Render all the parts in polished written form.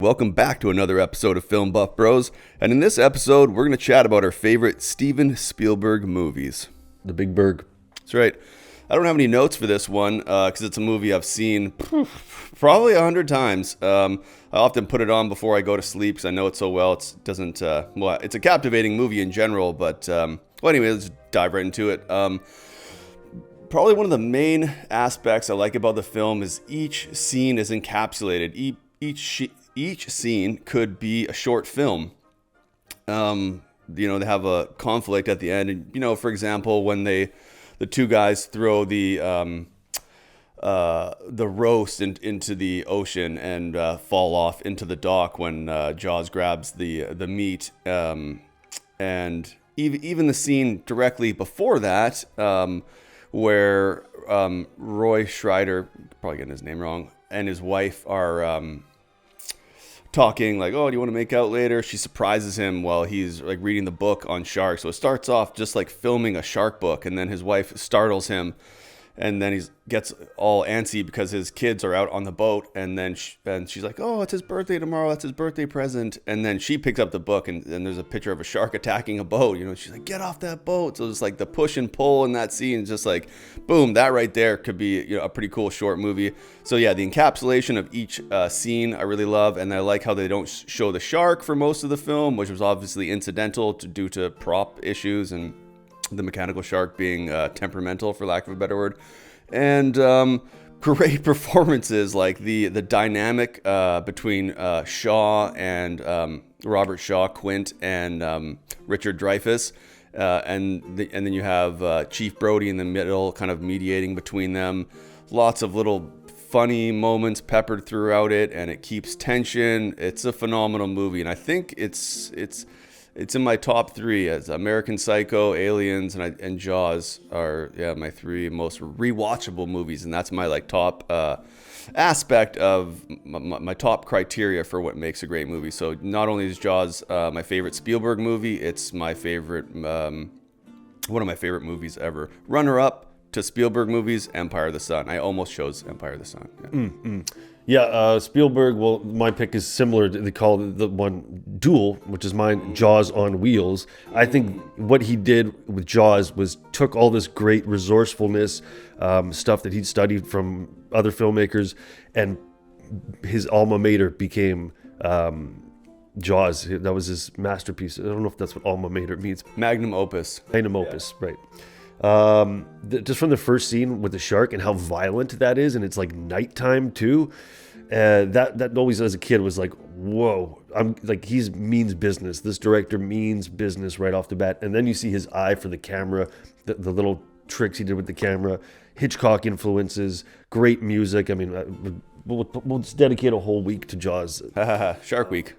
Welcome back to another episode of Film Buff Bros, and in this episode, we're going to chat about our favorite Steven Spielberg movies. The Big Berg. That's right. I don't have any notes for this one because it's a movie I've seen probably 100 times. I often put it on before I go to sleep because I know it so well. It's a captivating movie in general, but anyway, let's dive right into it. Probably one of the main aspects I like about the film is each scene is encapsulated. Each scene could be a short film. They have a conflict at the end. And, for example, when the two guys throw the roast into the ocean and fall off into the dock when Jaws grabs the meat. And even the scene directly before that, where Roy Schreider, probably getting his name wrong, and his wife are talking like, oh, do you want to make out later? She surprises him while he's like reading the book on sharks. So it starts off just like filming a shark book, and then his wife startles him, and then he gets all antsy because his kids are out on the boat, and then she's like, oh, it's his birthday tomorrow, that's his birthday present. And then she picks up the book, and there's a picture of a shark attacking a boat. She's like, get off that boat. So it's like the push and pull in that scene is just like, boom, that right there could be a pretty cool short movie. So yeah, the encapsulation of each scene I really love, and I like how they don't show the shark for most of the film, which was obviously incidental due to prop issues and the mechanical shark being temperamental, for lack of a better word. And great performances, like the dynamic between Shaw and Robert Shaw, Quint, and Richard Dreyfuss. And then you have Chief Brody in the middle, kind of mediating between them. Lots of little funny moments peppered throughout it, and it keeps tension. It's a phenomenal movie, and I think it's in my top three, as American Psycho, Aliens, and Jaws are my three most rewatchable movies, and that's my top aspect of my top criteria for what makes a great movie. So not only is Jaws my favorite Spielberg movie, it's my favorite one of my favorite movies ever. Runner up to Spielberg movies, Empire of the Sun. I almost chose Empire of the Sun. Yeah. Spielberg, well, my pick is similar. They call the one Duel, which is mine, Jaws on Wheels. I think what he did with Jaws was took all this great resourcefulness, stuff that he'd studied from other filmmakers, and his alma mater became Jaws. That was his masterpiece. I don't know if that's what alma mater means. Magnum opus. Magnum opus, right. Just from the first scene with the shark and how violent that is, and it's like nighttime too. That always, as a kid, was like, whoa! I'm like, he means business. This director means business right off the bat. And then you see his eye for the camera, the little tricks he did with the camera, Hitchcock influences, great music. I mean, we'll just dedicate a whole week to Jaws. Shark Week.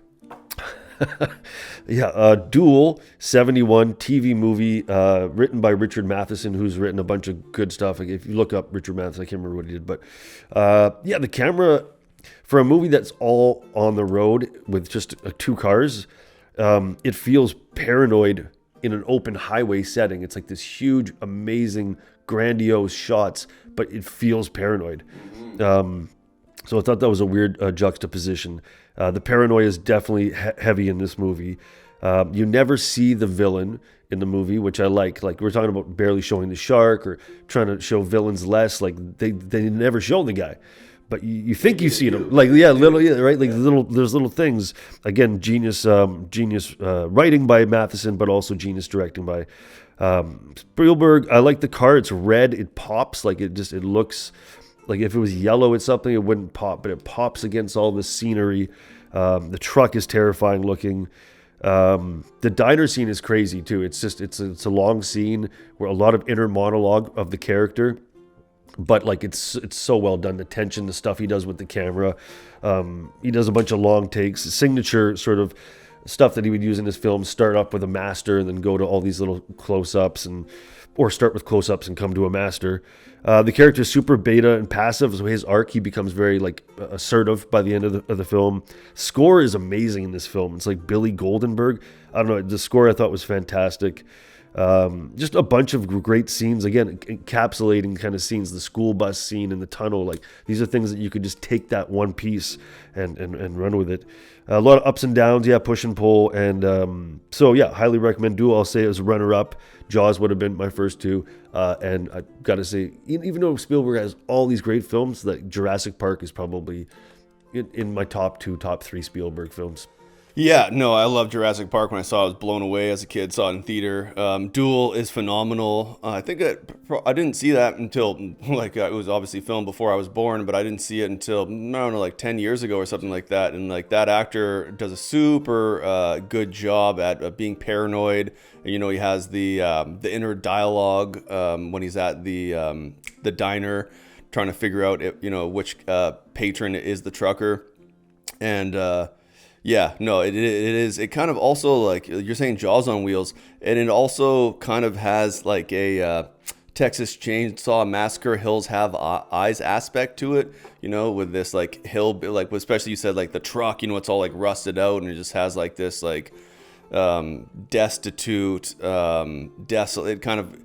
Yeah, Duel, 71 TV movie, written by Richard Matheson, who's written a bunch of good stuff. Like, if you look up Richard Matheson, I can't remember what he did, but the camera for a movie that's all on the road with just two cars, it feels paranoid in an open highway setting. It's like this huge, amazing, grandiose shots, but it feels paranoid. So I thought that was a weird juxtaposition. The paranoia is definitely heavy in this movie. You never see the villain in the movie, which I like. Like, we're talking about barely showing the shark or trying to show villains less. Like, they never show the guy, but you think you see them. Like, right? Like there's little things. Again, genius writing by Matheson, but also genius directing by Spielberg. I like the car. It's red. It pops. Like, it looks. Like, if it was yellow at something, it wouldn't pop, but it pops against all the scenery. The truck is terrifying looking. The diner scene is crazy too. It's a long scene where a lot of inner monologue of the character, but like it's so well done. The tension, the stuff he does with the camera. He does a bunch of long takes, signature sort of stuff that he would use in his films. Start up with a master and then go to all these little close-ups, or start with close-ups and come to a master. The character is super beta and passive, so his arc, he becomes very like assertive by the end of the film. Score is amazing in this film. It's like Billy Goldenberg. I don't know, the score I thought was fantastic. Just a bunch of great scenes, again, encapsulating kind of scenes, the school bus scene in the tunnel. Like, these are things that you could just take that one piece and run with it. A lot of ups and downs, yeah, push and pull. And so, yeah, highly recommend. Duel, I'll say, as a runner-up. Jaws would have been my first two. And I got to say, even though Spielberg has all these great films, that Jurassic Park is probably in my top 3 Spielberg films. Yeah, no, I love Jurassic Park. When I saw it, I was blown away as a kid. Saw it in theater. Duel is phenomenal. I think I didn't see that until, like, it was obviously filmed before I was born, but I didn't see it until, I don't know, like 10 years ago or something like that. And like, that actor does a super good job at being paranoid. You know, he has the inner dialogue when he's at the diner, trying to figure out, which patron is the trucker, and. Yeah, no, it is. It kind of also, like you're saying, Jaws on wheels, and it also kind of has like a Texas Chainsaw Massacre Hills Have Eyes aspect to it. You know, with this like hill, like especially you said like the truck. You know, it's all like rusted out, and it just has like this like destitute, desolate. It kind of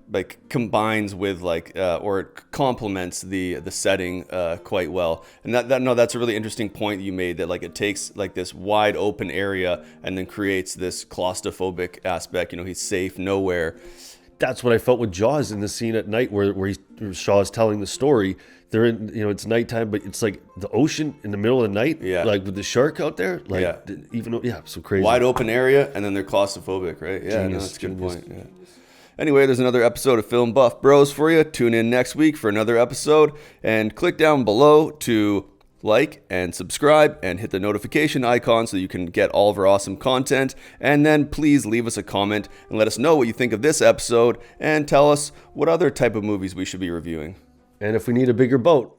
like combines with like or it complements the setting quite well. And that's a really interesting point you made, that like it takes like this wide open area and then creates this claustrophobic aspect. You know, he's safe nowhere. That's what I felt with Jaws in the scene at night where Shaw's telling the story. They're in, it's nighttime, but it's like the ocean in the middle of the night, like with the shark out there. Like, so crazy. Wide open area, and then they're claustrophobic, right? Yeah, Genius, that's a good point. Yeah. Anyway, there's another episode of Film Buff Bros for you. Tune in next week for another episode, and click down below to like and subscribe and hit the notification icon so you can get all of our awesome content. And then please leave us a comment and let us know what you think of this episode, and tell us what other type of movies we should be reviewing. And if we need a bigger boat,